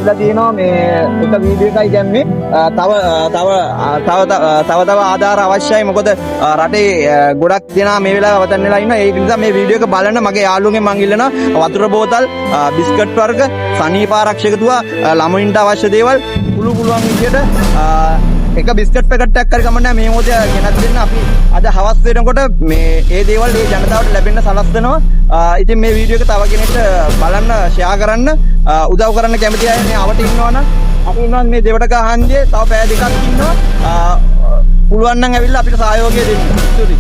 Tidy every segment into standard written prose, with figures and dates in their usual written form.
ඇවිල්ලා තියෙනවා මේ එක වීඩියෝ එකයි දැම්මේ. තව ආධාර අවශ්‍යයි. මොකද රටේ ගොඩක් දෙනා මේ වෙලාවේ අවතන් වෙලා ඉන්නවා. ඒක නිසා මේ වීඩියෝ එක බලන්න මගේ යාළුවන්ගෙන් මං ඉල්ලනවා වතුර බෝතල්, බිස්කට් වර්ග, සනීප ආරක්ෂක තුවා, ළමුන්ට අවශ්‍ය දේවල් පුළුවන් විදියට එක බිස්කට් පැකට් එකක් හරි ගමන් නැහැ මේ මොහොතේ ගෙනත් දෙන්න. අපි අද හවස් වෙනකොට මේ ඒ දේවල් මේ ජනතාවට ලැබෙන්න සලස්වනවා. ඉතින් මේ වීඩියෝ එක තව කෙනෙක්ට බලන්න ෂෙයා කරන්න උදව් කරන්න කැමති අය මේ අවට ඉන්නවනම් අපි ඉන්නවා මේ දෙවට ගහන්දියේ තව පැය දෙකක් ඉන්නවා. පුළුවන් නම් ඇවිල්ලා අපිට සහයෝගය දෙන්න. ස්තුතියි.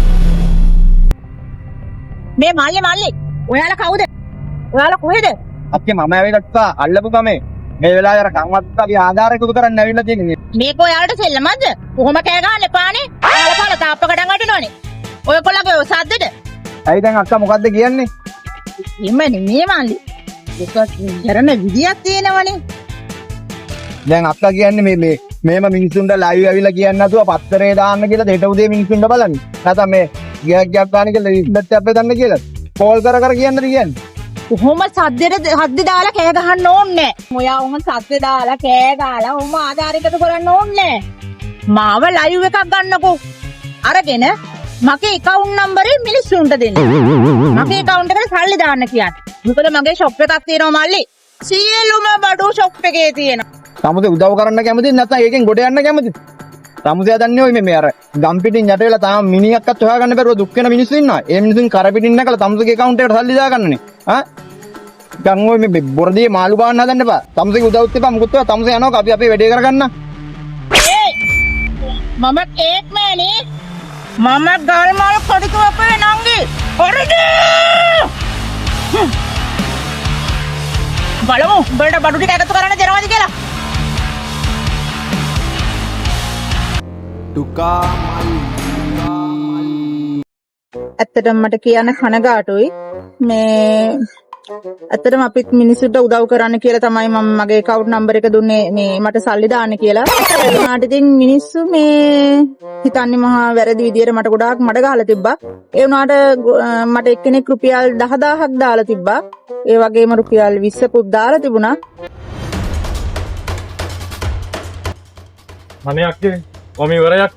මේ මල්ලි ඔයාලා කවුද? ඔයාලා කොහෙද? අපේ මම ඇවිල්ලා අල්ලපු ගමේ මේ වෙලාවේ අර කම්වත් අපි ආධාර එකතු කරන්න ඇවිල්ලා තියෙන්නේ. මේක ඔයාලට සෙල්ලමක්ද? කොහොම කෑ ගන්න එපානේ. ඔයාලා කාලා තාප්ප ගඩන් වටිනවනේ. ඔයකොල්ලගේ සද්දෙද? ඇයි දැන් අක්කා මොකද්ද කියන්නේ? එම්මනේ මේ මල්ලි. ඒක කරන විදියක් තියෙනවනේ. දැන් අක්කා කියන්නේ මේම මිනිස්සුන්ට ලයිව් ඇවිල්ලා කියන්නේ නැතුව පත්තරේ දාන්න කියලා දෙට උදේ මිනිස්සුන්ට බලන්න. නැත්නම් මේ ගියක් ගන්න කියලා ඉස්මත් අපේ ගන්න කියලා. කෝල් කර කියන්නද කියන්නේ? කොහොම සද්ද දාලා කෑ ගහන්න ඕනේ. මොයා ඔහොම සද්ද දාලා කෑ ගාලා ඔහොම ආධාර එකතු කරන්න ඕනේ. මාව ලයිව් එකක් ගන්නකෝ. අරගෙන මගේ account number එක මිනිස්සුන්ට දෙන්න. මගේ account එකට සල්ලි දාන්න කියන්න. මොකද මගේ shop එකක් තියෙනවා මල්ලි. සියලුම බඩු shop එකේ තියෙනවා. තමුසේ උදව් කරන්න කැමතිද නැත්නම් ඒකෙන් ගොඩ යන්න කැමතිද? තමුසේ දන්නේ ඔය මේ අර ගම් පිටින් යට වෙලා තාම මිනිහක්වත් හොයාගන්න බැරුව දුක් වෙන මිනිස්සු ඉන්නවා. ඒ මිනිස්සුන් කර පිටින් නැකලා තමුසේගේ account එකට සල්ලි දාගන්නනේ. දැන් ඔය මේ බොරදී මාළු බාන්න හදන්න එපා. තමුසේගේ උදව්ත් එපා මුකුත් එපා. තමුසේ යනවා අපි අපේ වැඩේ කරගන්න. මම කේක් මෑනේ. මම ගල් මාළු කඩිතු අපේ නංගි. හරිද? බලමු බඩ බඩු ටික එකතු කරන්න දෙනවද කියලා. ඇත්තටම මට කියන්න කනගාටුයි. මේ ඇත්තටම අපිත් මිනිස්සුන්ට උදව් කරන්න කියලා තමයි මම මගේ account number එක දුන්නේ මේ මට සල්ලි දාන්න කියලා. ඒ වුණාට ඉතින් මිනිස්සු මේ හිතන්නේ මහා වැරදි විදියට මට ගොඩාක් මඩ ගහලා තිබ්බා. ඒ වුණාට මට එක්කෙනෙක් රුපියල් 10000ක් දාලා තිබ්බා. ඒ වගේම රුපියල් 20කුත් දාලා තිබුණා. මනේ අක්කේ ඔම ඉවරයක්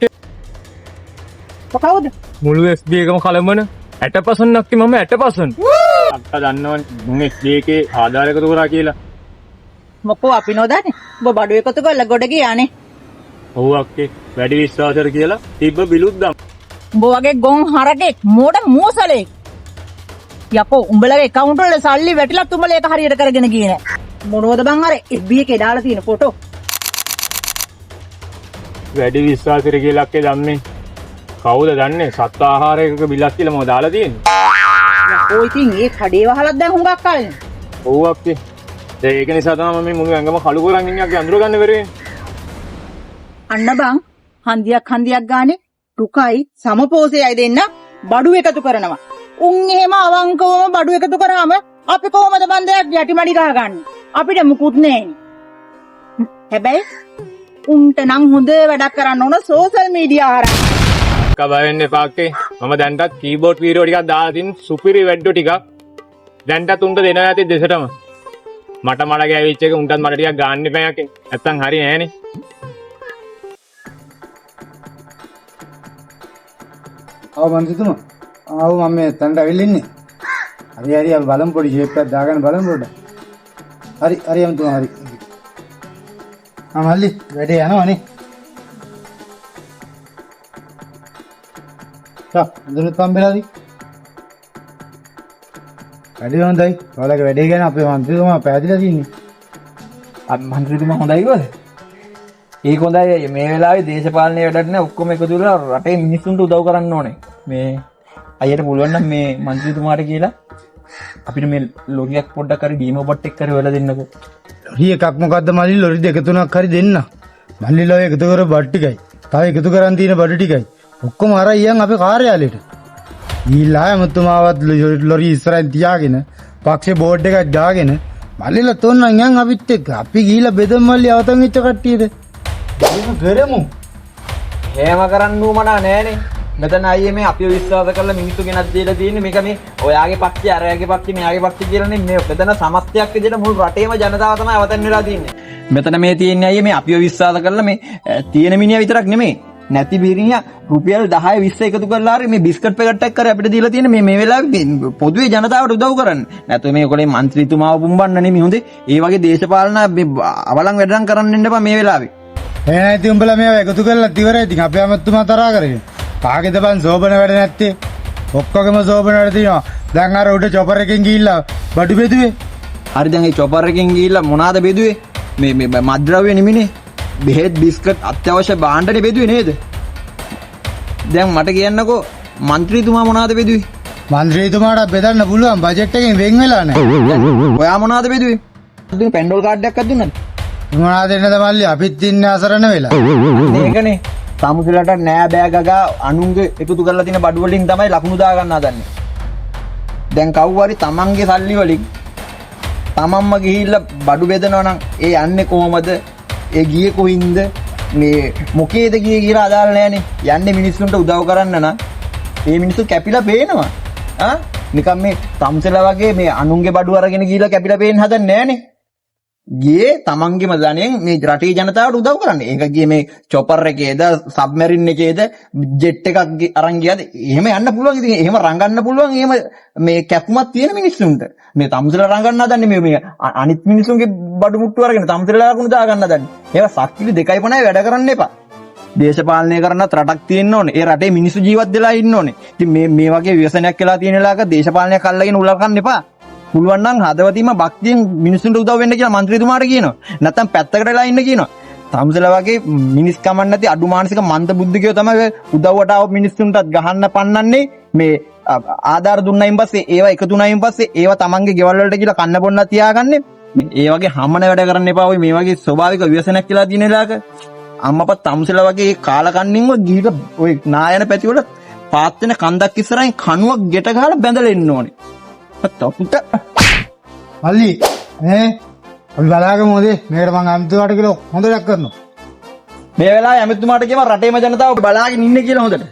කවුද? මුළු SB එකම කලඹන 60% නක්ති මම 60%. අක්කා දන්නවනේ මුන් SB එකේ ආධාර එකතු කරා කියලා. මොකෝ අපි නොදන්නේ. ඔබ බඩු එකතු කරලා ගොඩ ගියානේ. ඔව් අක්කේ වැඩි විශ්වාසතර කියලා තිබ්බ බිලුත් දම්. උඹ වගේ ගොන් හරකෙක් මෝඩ මෝසලෙක්. යකෝ උඹලගේ account වල සල්ලි වැටිලත් උඹල ඒක හරියට කරගෙන ගියේ නෑ. මොනවද බං අර FB එකේ දාලා තියෙන ෆොටෝ? වැඩි විශ්වාසතර කියලා අක්කේ දන්නේ. කවුද දන්නේ? සත්ව ආහාරයක බිලක් කියලා මම දාලා තියෙන්නේ. ඔය ඉතින් ඒ කඩේ වහලක් දැන් හුඟක් කාලේ. ඔව් අක්කේ. ඒක නිසා තමයි මම මුළු ඇඟම කළු කරන් ඉන්නේ අක්කේ අඳුර ගන්න බැරි වෙන්නේ. අන්න බං හන්දියක් ගානේ රුකයි සමපෝසෙයි දෙන්න බඩු එකතු කරනවා. උන් එහෙම අවංකවම බඩු එකතු කරාම අපි කොහොමද බන් දෙයක් යටිමඩි ගහගන්නේ? අපිට මුකුත් නැහැ. හැබැයි උන්ට නම් හොඳ වැඩක් කරන්න ඕන සෝෂල් මීඩියා හරහා. අක්කා බය වෙන්න එපා අක්කේ. මම දැන්ටත් කීබෝඩ් වීඩියෝ ටිකක් දාලා තින් සුපිරි වැඩෝ ටිකක්. දැන්ටත් උන්ට දෙනවා ඇති දෙසටම. මට ගෑවිච්ච එක උන්ටත් මට ටිකක් ගන්න එපා යකේ. නැත්තම් හරි නෑනේ. ආව මන්දිතුමා. ආව මම මේ තැනට ඇවිල්ලා ඉන්නේ. හරි අපි බලමු පොඩි ෂේප් එකක් දාගන්න බලමු පොඩ්ඩක්. හරි අම්තුමා හරි. මල්ලි වැඩේ යනවනේ. අඳුරත් පම්බෙලාදී. වැඩේ හොඳයි. ඔයාලගේ වැඩේ ගැන අපේ මන්ත්‍රීතුමා පැහැදිලා තියෙන්නේ. අපි මන්ත්‍රීතුමා හොඳයි කොහොමද? ඒක හොඳයි. මේ වෙලාවේ දේශපාලනයේ වැඩක් නෑ. ඔක්කොම එකතු වෙලා රටේ මිනිස්සුන්ට උදව් කරන්න ඕනේ. මේ අයියට පුළුවන් නම් මේ මන්ත්‍රීතුමාට කියලා අපිට මේ ලොරියක් පොඩ්ඩක් හරි ඩීමෝ බොට් එක හරි හොයලා දෙන්නකෝ. ලොරි එකක් මොකද්ද මල්ලි ලොරි දෙක තුනක් හරි දෙන්න. මල්ලිලා එකතු කර බඩ ටිකයි. තව එකතු කරන් තියෙන බඩ ටිකයි. ඔක්කොම අරන් අපේ කාර්යාලයට. ඊළා එමුතුමාවත් ලොරි ඉස්සරහින් තියාගෙන පක්ෂේ බෝඩ් එකක් දාගෙන මල්ලිලා තොන්න යන් අපිත් එක්ක අපි ගිහිල්ලා බෙදමු මල්ලි අවතන් වෙච්ච කට්ටියද. ඒක කරමු. එහෙම කරන්න උවමනා නෑනේ. මෙතන අයියේ මේ අපිව විශ්වාස කරලා මිනිස්සු ගෙනත් දීලා තියෙන්නේ මේක මේ ඔයාගේ පක්ෂය අරයාගේ පක්ෂය මෙයාගේ පක්ෂය කියලා නේ මේ මෙතන සමස්තයක් විදිහට මුළු රටේම ජනතාව තමයි අවතන් වෙලා තින්නේ. මෙතන මේ තියෙන්නේ අයියේ මේ අපිව විශ්වාස කරලා මේ තියෙන මිනිහා විතරක් නෙමෙයි. නැති මිනිහා රුපියල් 10 20 එකතු කරලා හරි මේ බිස්කට් පැකට් එකක් කරේ අපිට දීලා තියෙන මේ වෙලාවේ පොදුවේ ජනතාවට උදව් කරන්න. නැත්නම් මේ ඔයගොල්ලෝ മന്ത്രിතුමාව පුම්බන්න නෙමෙයි හොඳේ. ඒ වගේ දේශපාලන අවලං වැඩනම් කරන්න ඉන්න එපා මේ වෙලාවේ. එහෙනම් ඉතින් උඹලා මේවා එකතු කරලා ඉවරයි. ඉතින් අපේ අමතුමා තරහා කරගෙන. කාගේද බං සෝබන වැඩ නැත්තේ? ඔක්කොගේම සෝබන වැඩ තියෙනවා. දැන් අර උඩ චොපර් එකෙන් ගිහිල්ලා බඩු බෙදුවේ. හරි දැන් ඒ චොපර් එකෙන් ගිහිල්ලා මොනවාද බෙදුවේ? මේ මත්ද්‍රව්‍ය නෙමිනේ. බෙහෙත් බිස්කට් අත්‍යවශ්‍ය භාණ්ඩනේ බෙදුවේ නේද? දැන් මට කියන්නකෝ മന്ത്രിතුමා මොනවාද බෙදුවේ? മന്ത്രിතුමාට බෙදන්න පුළුවන් බජට් එකෙන් වෙන් වෙලා නැහැ. ඔයා මොනවාද බෙදුවේ? දුන්නේ පෙන්ඩෝල් කාඩ් එකක් දුන්නද? මොනවාද දෙන්නද මල්ලි අපිත් ඉන්නේ අසරණ වෙලා. මේකනේ සමුසලට නෑ බෑ ගගා අනුන්ගේ එකතු කරලා තියෙන බඩු වලින් තමයි ලකුණු දා ගන්න හදන්නේ. දැන් කවුරු හරි තමන්ගේ සල්ලි වලින් තමන්ම ගිහිල්ලා බඩු බෙදනවා නම් ඒ යන්නේ කොහමද? ඒ ගියේ කොහින්ද? මේ මොකේද ගියේ කියලා අදාළ නැහනේ. යන්නේ මිනිස්සුන්ට උදව් කරන්න නම් ඒ මිනිස්සු කැපිලා පේනවා. නිකන් මේ තම්සලා වගේ මේ අනුන්ගේ බඩු අරගෙන ගිහිල්ලා කැපිලා පේන්න හදන්නේ නැහනේ. ගියේ තමන්ගේම ධනෙන් මේ රටේ ජනතාවට උදව් කරන්න. ඒක ගියේ මේ චොපර් එකේද සබ්මැරින් එකේද ජෙට් එකක් අරන් ගියාද එහෙම යන්න පුළුවන්. ඉතින් එහෙම රංගන්න පුළුවන්. එහෙම මේ කැපුමක් තියෙන මිනිස්සුන්ට මේ තම්සලා රංගන්න හදන්නේ මේ අනිත් මිනිස්සුන්ගේ බඩු මුට්ටු අරගෙන තම්සලා ලකුණු දා ගන්න හදන්නේ. ඒවා සක්විලි 2.5 වැඩ කරන්න එපා. දේශපාලනය කරනත් රටක් තියෙන්න ඕනේ. ඒ රටේ මිනිස්සු ජීවත් වෙලා ඉන්න ඕනේ. ඉතින් මේ වගේ ව්‍යසනයක් වෙලා තියෙන ලාක දේශපාලනයක් අල්ලගෙන උලකන්න එපා. පුළුවන් නම් හදවතින්ම භක්තියෙන් මිනිස්සුන්ට උදව් වෙන්න කියලා മന്ത്രിතුමාට කියනවා. නැත්තම් පැත්තකට වෙලා ඉන්න කියනවා. තම්සලා වගේ මිනිස් කමන්න නැති අඩු මානසික මන්ද බුද්ධිකයෝ තමයි උදව්වට ආව මිනිස්සුන්ටත් ගහන්න පන්නන්නේ. මේ ආධාර දුන්නයින් පස්සේ ඒවා එකතු වුණායින් පස්සේ ඒවා තමන්ගේ ගෙවල් වලට කියලා කන්න බොන්න තියාගන්නේ. ඒ වගේ හැමන වැඩ කරන්න එපා. ඔය මේ වගේ ස්වභාවික ව්‍යසනයක් කියලා තියෙන ලාක අම්මපත් තම්සලා වගේ කාලකන්නින්ව ගිහිල්ලා ඔය නායන පැති වල පාත් වෙන කන්දක් ඉස්සරහින් කණුවක් ගෙට ගහලා බැඳලා ඉන්න ඕනේ. තපුට මල්ලි අපි බලාගමු මොදේ මේකට මං අම්තුමාට කියලා හොඳ දෙයක් කරනවා. මේ වෙලාවේ ඇමතුමාට කියම රටේම ජනතාව බලාගෙන ඉන්නේ කියලා හොඳට.